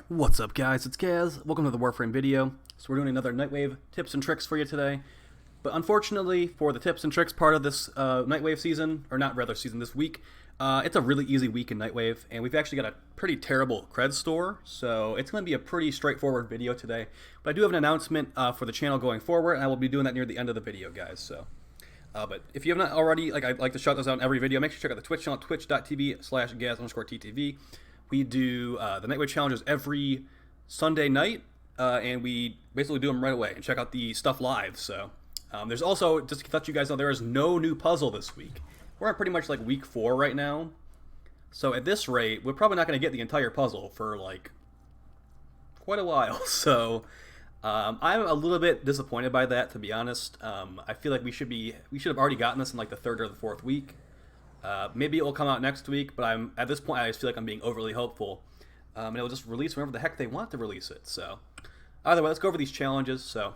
What's up, guys? It's Gaz. Welcome to the Warframe video. So we're doing another Nightwave tips and tricks for you today. But unfortunately, for the tips and tricks part of this Nightwave season, or not rather season, this week, it's a really easy week in Nightwave, and we've actually got a pretty terrible cred store, so it's going to be a pretty straightforward video today. But I do have an announcement for the channel going forward, and I will be doing that near the end of the video, guys. So, but if you have not already, I like to shout those out in every video, make sure you check out the Twitch channel, twitch.tv/Gaz_TTV. We do the Nightwave challenges every Sunday night, and we basically do them right away and check out the stuff live. So there's also, just to let you guys know, there is no new puzzle this week. We're on pretty much like week 4 right now. So at this rate, we're probably not going to get the entire puzzle for like quite a while. So I'm a little bit disappointed by that, to be honest. I feel like we should have already gotten this in like the 3rd or the 4th week. Maybe it will come out next week, but at this point I just feel like I'm being overly hopeful, and it'll just release whenever the heck they want to release it. So either way, let's go over these challenges. So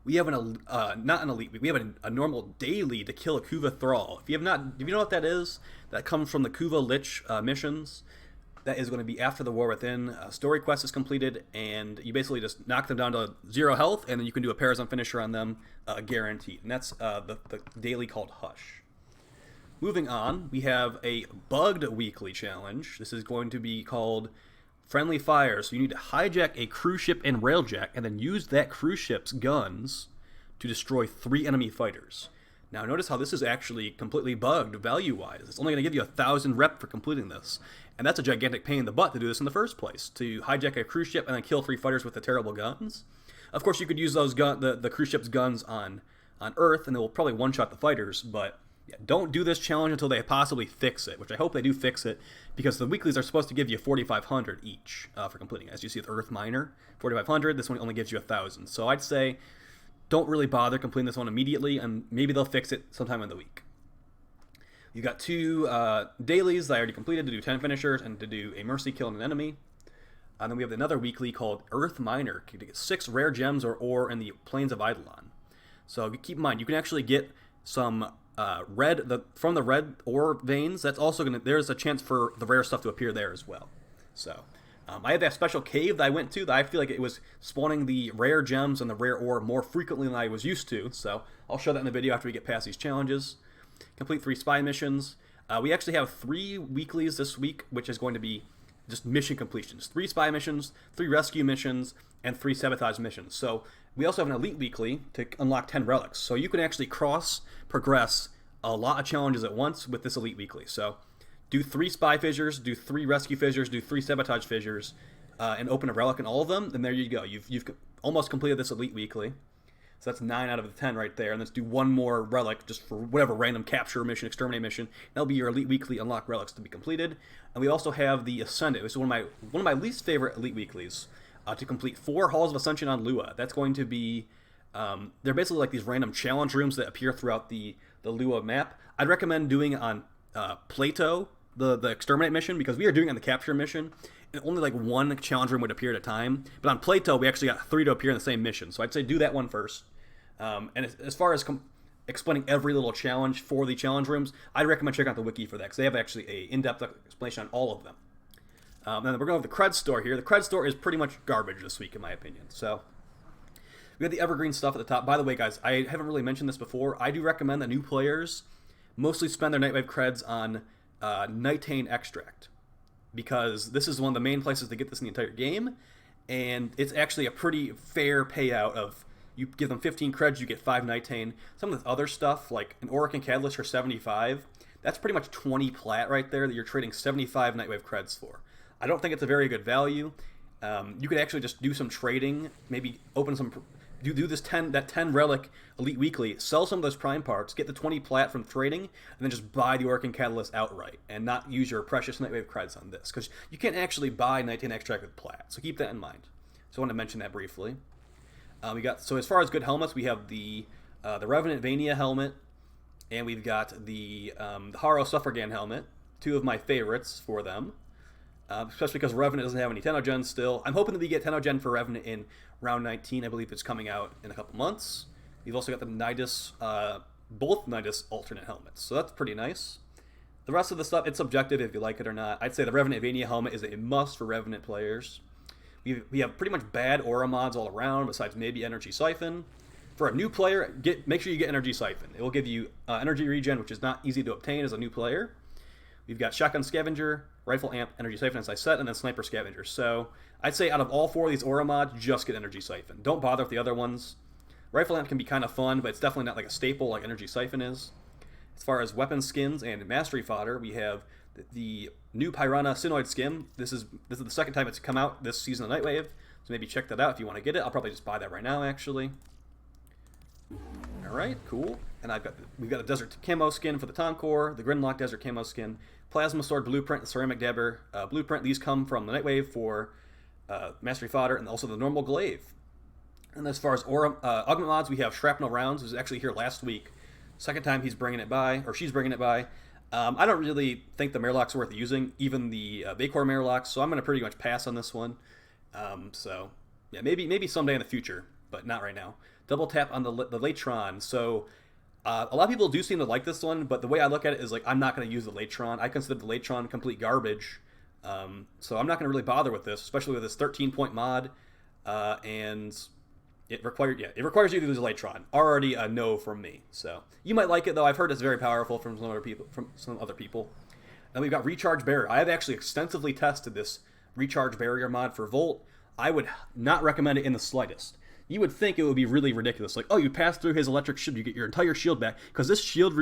we have not an elite week. We have a normal daily to kill a Kuva thrall. If you know what that is, that comes from the Kuva Lich missions. That is going to be after the War Within story quest is completed, and you basically just knock them down to 0 health, and then you can do a Parazon finisher on them, guaranteed. And that's the daily called Hush. Moving on, we have a bugged weekly challenge. This is going to be called Friendly Fire. So you need to hijack a cruise ship and railjack and then use that cruise ship's guns to destroy 3 enemy fighters. Now notice how this is actually completely bugged value-wise. It's only going to give you 1,000 rep for completing this. And that's a gigantic pain in the butt to do this in the first place, to hijack a cruise ship and then kill 3 fighters with the terrible guns. Of course, you could use those the cruise ship's guns on Earth, and it will probably one-shot the fighters, but yeah, don't do this challenge until they possibly fix it, which I hope they do fix it, because the weeklies are supposed to give you 4,500 each for completing it. As you see with Earth Miner, 4,500, this one only gives you 1,000. So I'd say don't really bother completing this one immediately, and maybe they'll fix it sometime in the week. You got 2 dailies that I already completed to do 10 finishers and to do a mercy kill on an enemy. And then we have another weekly called Earth Miner to get 6 rare gems or ore in the Plains of Eidolon. So keep in mind, you can actually get some from the red ore veins. That's also there's a chance for the rare stuff to appear there as well. So I had that special cave that I went to that I feel like it was spawning the rare gems and the rare ore more frequently than I was used to. So I'll show that in the video after we get past these challenges. Complete 3 spy missions. We actually have 3 weeklies this week, which is going to be just mission completions. 3 spy missions, 3 rescue missions, and 3 sabotage missions. So we also have an elite weekly to unlock 10 relics. So you can actually progress a lot of challenges at once with this elite weekly. So do 3 spy fissures, do 3 rescue fissures, do 3 sabotage fissures, and open a relic in all of them. And there you go. You've almost completed this elite weekly. So that's 9 out of the 10 right there. And let's do 1 more relic just for whatever random capture mission, exterminate mission. That'll be your elite weekly unlock relics to be completed. And we also have the Ascendant. This is one of my least favorite elite weeklies. To complete 4 Halls of Ascension on Lua. That's going to be, they're basically like these random challenge rooms that appear throughout the Lua map. I'd recommend doing it on Plato, the exterminate mission, because we are doing it on the capture mission, and only like 1 challenge room would appear at a time. But on Plato, we actually got 3 to appear in the same mission. So I'd say do that one first. And as far as explaining every little challenge for the challenge rooms, I'd recommend checking out the wiki for that, because they have actually a in-depth explanation on all of them. Then we're going to have the cred store here. The cred store is pretty much garbage this week, in my opinion. So we have the evergreen stuff at the top. By the way, guys, I haven't really mentioned this before. I do recommend that new players mostly spend their Nightwave creds on Nightane extract, because this is one of the main places to get this in the entire game, and it's actually a pretty fair payout of, you give them 15 creds, you get 5 Nightane. Some of the other stuff, like an Auric Catalyst for 75, that's pretty much 20 plat right there that you're trading 75 Nightwave creds for. I don't think it's a very good value. You could actually just do some trading, maybe open some, do that 10 relic elite weekly, sell some of those prime parts, get the 20 plat from trading, and then just buy the Orc and Catalyst outright, and not use your precious Nightwave creds on this, because you can't actually buy 19 extract with plat. So keep that in mind. So I wanted to mention that briefly. So as far as good helmets, we have the Revenant Vania helmet, and we've got the Haro Suffragan helmet, 2 of my favorites for them. Especially because Revenant doesn't have any Tenogen still. I'm hoping that we get Tenogen for Revenant in round 19. I believe it's coming out in a couple months. We've also got the Nidus, both Nidus alternate helmets, so that's pretty nice. The rest of the stuff, it's subjective if you like it or not. I'd say the Revenant Vania helmet is a must for Revenant players. We have pretty much bad aura mods all around, besides maybe Energy Siphon. For a new player, make sure you get Energy Siphon. It will give you energy regen, which is not easy to obtain as a new player. We've got Shotgun Scavenger, Rifle Amp, Energy Siphon, as I said, and then Sniper Scavenger. So I'd say out of all 4 of these aura mods, just get Energy Siphon. Don't bother with the other ones. Rifle Amp can be kind of fun, but it's definitely not like a staple like Energy Siphon is. As far as weapon skins and mastery fodder, we have the new Piranha Sinoid skin. This is the second time it's come out this season of Nightwave, so maybe check that out if you want to get it. I'll probably just buy that right now, actually. All right, cool. And we've got a Desert Camo skin for the Toncore, the Grinlock Desert Camo skin, Plasma Sword Blueprint, and Ceramic Dabber Blueprint. These come from the Nightwave for mastery fodder, and also the normal glaive. And as far as augment mods, we have Shrapnel Rounds, who's actually here last week. Second time he's bringing it by, or she's bringing it by. I don't really think the Murloc's worth using, even the Vacor Murlocs, so I'm going to pretty much pass on this one. So, yeah, maybe someday in the future, but not right now. Double tap on the Latron. So, a lot of people do seem to like this one, but the way I look at it is like, I'm not going to use the Latron. I consider the Latron complete garbage. So I'm not going to really bother with this, especially with this 13-point mod. And it requires you to use a Latron. Already a no from me. So you might like it though. I've heard it's very powerful from some other people. And we've got Recharge Barrier. I have actually extensively tested this Recharge Barrier mod for Volt. I would not recommend it in the slightest. You would think it would be really ridiculous. Like, oh, you pass through his electric shield, you get your entire shield back. Because this shield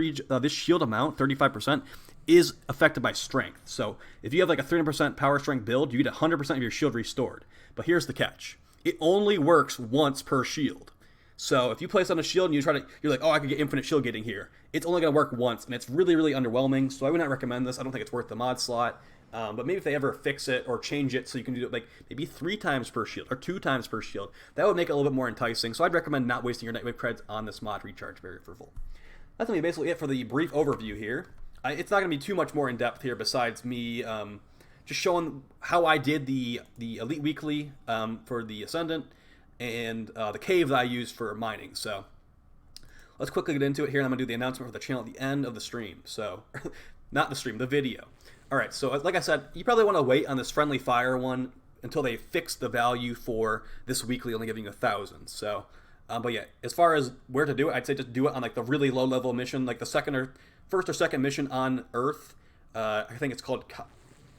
amount, 35%, is affected by strength. So if you have like a 300% power strength build, you get 100% of your shield restored. But here's the catch. It only works once per shield. So if you place on a shield and you're like, oh, I could get infinite shield getting here. It's only going to work once, and it's really, really underwhelming. So I would not recommend this. I don't think it's worth the mod slot. But maybe if they ever fix it or change it so you can do it like maybe 3 times per shield or 2 times per shield, that would make it a little bit more enticing. So I'd recommend not wasting your Nightwave creds on this mod Recharge Barrier for Volt. That's going to be basically it for the brief overview here. It's not going to be too much more in depth here besides me just showing how I did the Elite Weekly for the Ascendant and the cave that I used for mining. So let's quickly get into it here, and I'm going to do the announcement for the channel at the end of the stream. So, not the stream, the video. Alright, so like I said, you probably want to wait on this Friendly Fire one until they fix the value for this weekly, only giving you 1,000. So, but yeah, as far as where to do it, I'd say just do it on like the really low level mission, like the first or second mission on Earth. I think it's called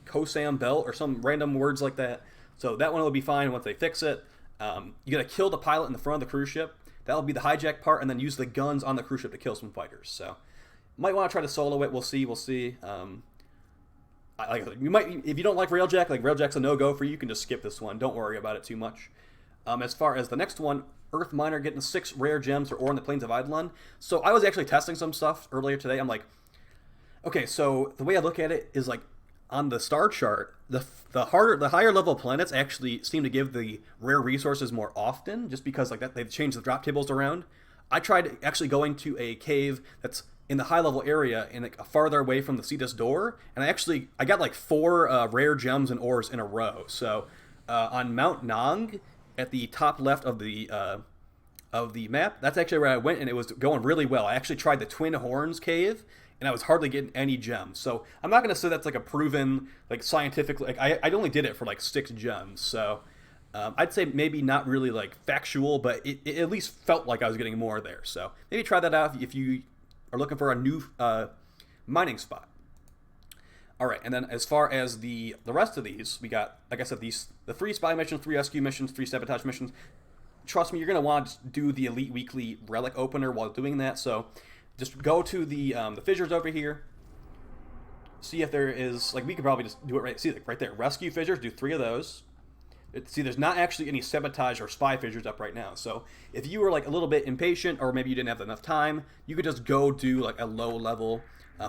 Kosam Belt or some random words like that. So that one will be fine once they fix it. You gotta kill the pilot in the front of the cruise ship. That'll be the hijack part, and then use the guns on the cruise ship to kill some fighters. So, might want to try to solo it. We'll see. You might, if you don't like Railjack, like Railjack's a no-go for you, you can just skip this one. Don't worry about it too much. As far as the next one, Earth Miner getting 6 rare gems for ore in the Plains of Eidolon. So I was actually testing some stuff earlier today. I'm like, okay, so the way I look at it is like on the star chart, the higher level planets actually seem to give the rare resources more often, just because like that they've changed the drop tables around. I tried actually going to a cave that's in the high level area and like farther away from the Cetus door, and I got like 4 rare gems and ores in a row. So on Mount Nong at the top left of the map, that's actually where I went, and it was going really well. I actually tried the Twin Horns cave, and I was hardly getting any gems. So I'm not going to say that's like a proven like scientific, like I only did it for like 6 gems. So I'd say maybe not really like factual, but it at least felt like I was getting more there. So maybe try that out if you are looking for a new mining spot. All right, and then as far as the rest of these, we got, like I said, the 3 spy missions, 3 rescue missions, 3 sabotage missions. Trust me, you're gonna want to do the Elite Weekly relic opener while doing that. So just go to the fissures over here. See if there is, like, we could probably just do it right. See, like right there, rescue fissures. Do 3 of those. See, there's not actually any sabotage or spy fissures up right now. So if you were like a little bit impatient, or maybe you didn't have enough time, you could just go do like a low level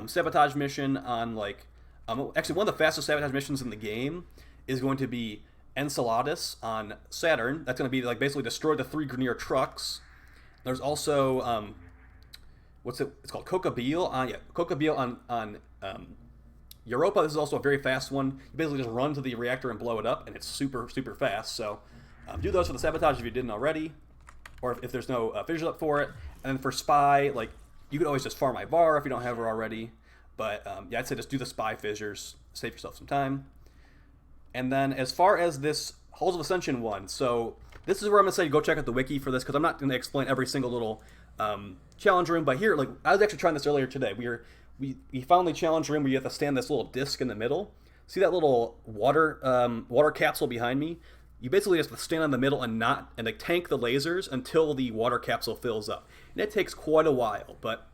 sabotage mission on like actually one of the fastest sabotage missions in the game is going to be Enceladus on Saturn. That's going to be like basically destroy the 3 Grenier trucks. There's also it's called Coca-Beal on Europa. This is also a very fast one. You basically just run to the reactor and blow it up, and it's super, super fast. So do those for the sabotage if you didn't already, or if there's no fissures up for it. And then for spy, like, you could always just farm Ivar if you don't have her already. But yeah, I'd say just do the spy fissures, save yourself some time. And then as far as this Halls of Ascension 1. So this is where I'm going to say go check out the wiki for this, because I'm not going to explain every single little challenge room. But here, like, I was actually trying this earlier today. We found the challenge room where you have to stand this little disc in the middle. See that little water capsule behind me? You basically just have to stand in the middle and like tank the lasers until the water capsule fills up. And it takes quite a while, but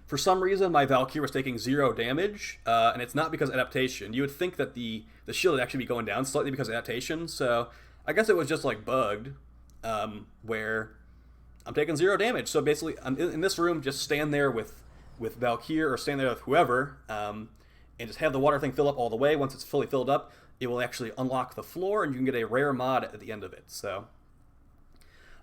for some reason my Valkyrie was taking 0 damage, and it's not because of adaptation. You would think that the shield would actually be going down slightly because of adaptation, so I guess it was just like bugged, where I'm taking 0 damage. So basically, I'm in this room, just stand there with Valkyrie or stand there with whoever, and just have the water thing fill up all the way. Once it's fully filled up, it will actually unlock the floor, and you can get a rare mod at the end of it. So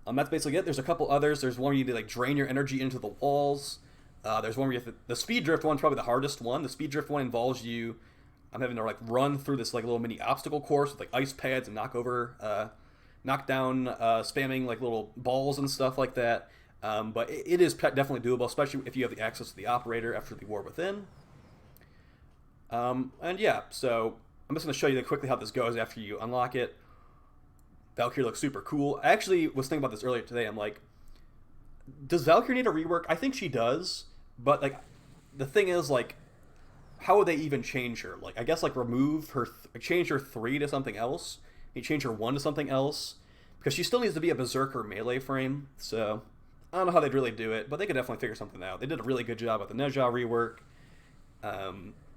that's basically it. There's a couple others. There's one where you need to like drain your energy into the walls. There's one where you have the speed drift one, probably the hardest one. The speed drift one involves you having to like run through this like little mini obstacle course with like ice pads and knock down, spamming like little balls and stuff like that. But it is definitely doable, especially if you have the access to the operator after the War Within. And yeah, so I'm just going to show you quickly how this goes after you unlock it. Valkyrie looks super cool. I actually was thinking about this earlier today. I'm like, does Valkyrie need a rework? I think she does, but like, the thing is, like, how would they even change her? Like, I guess like change her 3 to something else. Maybe change her 1 to something else, because she still needs to be a berserker melee frame. So I don't know how they'd really do it, but they could definitely figure something out. They did a really good job with the Nezha rework.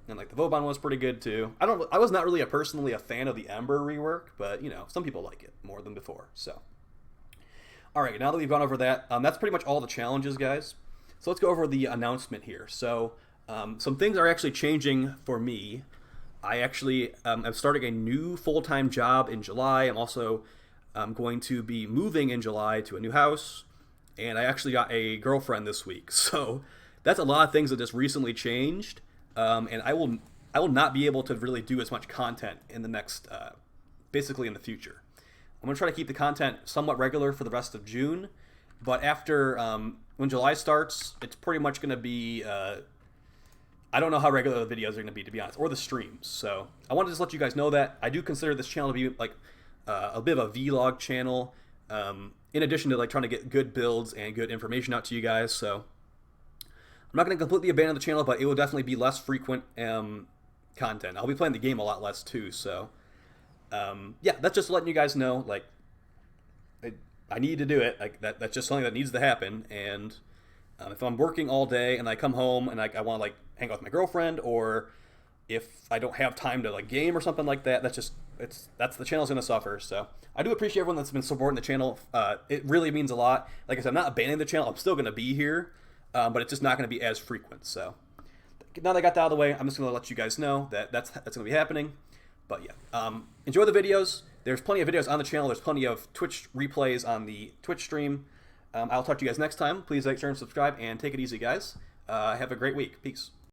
And like the Vauban was pretty good too. I was not really personally a fan of the Ember rework, but you know, some people like it more than before. So, all right, now that we've gone over that, that's pretty much all the challenges, guys. So let's go over the announcement here. So some things are actually changing for me. I actually am starting a new full-time job in July. I'm also going to be moving in July to a new house, and I actually got a girlfriend this week. So that's a lot of things that just recently changed. And I will not be able to really do as much content in the next, basically in the future. I'm going to try to keep the content somewhat regular for the rest of June, but after, when July starts, it's pretty much going to be, I don't know how regular the videos are going to be, to be honest, or the streams. So I wanted to just let you guys know that I do consider this channel to be like a bit of a vlog channel, in addition to like trying to get good builds and good information out to you guys. So I'm not going to completely abandon the channel, but it will definitely be less frequent content. I'll be playing the game a lot less too, so yeah, that's just letting you guys know, like, I need to do it. Like that's just something that needs to happen. And if I'm working all day and I come home and I want to like hang out with my girlfriend, or if I don't have time to like game or something like that, that's the channel's going to suffer. So I do appreciate everyone that's been supporting the channel. It really means a lot. Like I said, I'm not abandoning the channel. I'm still going to be here. But it's just not going to be as frequent. So now that I got that out of the way, I'm just going to let you guys know that that's going to be happening. But yeah, enjoy the videos. There's plenty of videos on the channel. There's plenty of Twitch replays on the Twitch stream. I'll talk to you guys next time. Please like, share, and subscribe, and take it easy, guys. Have a great week. Peace.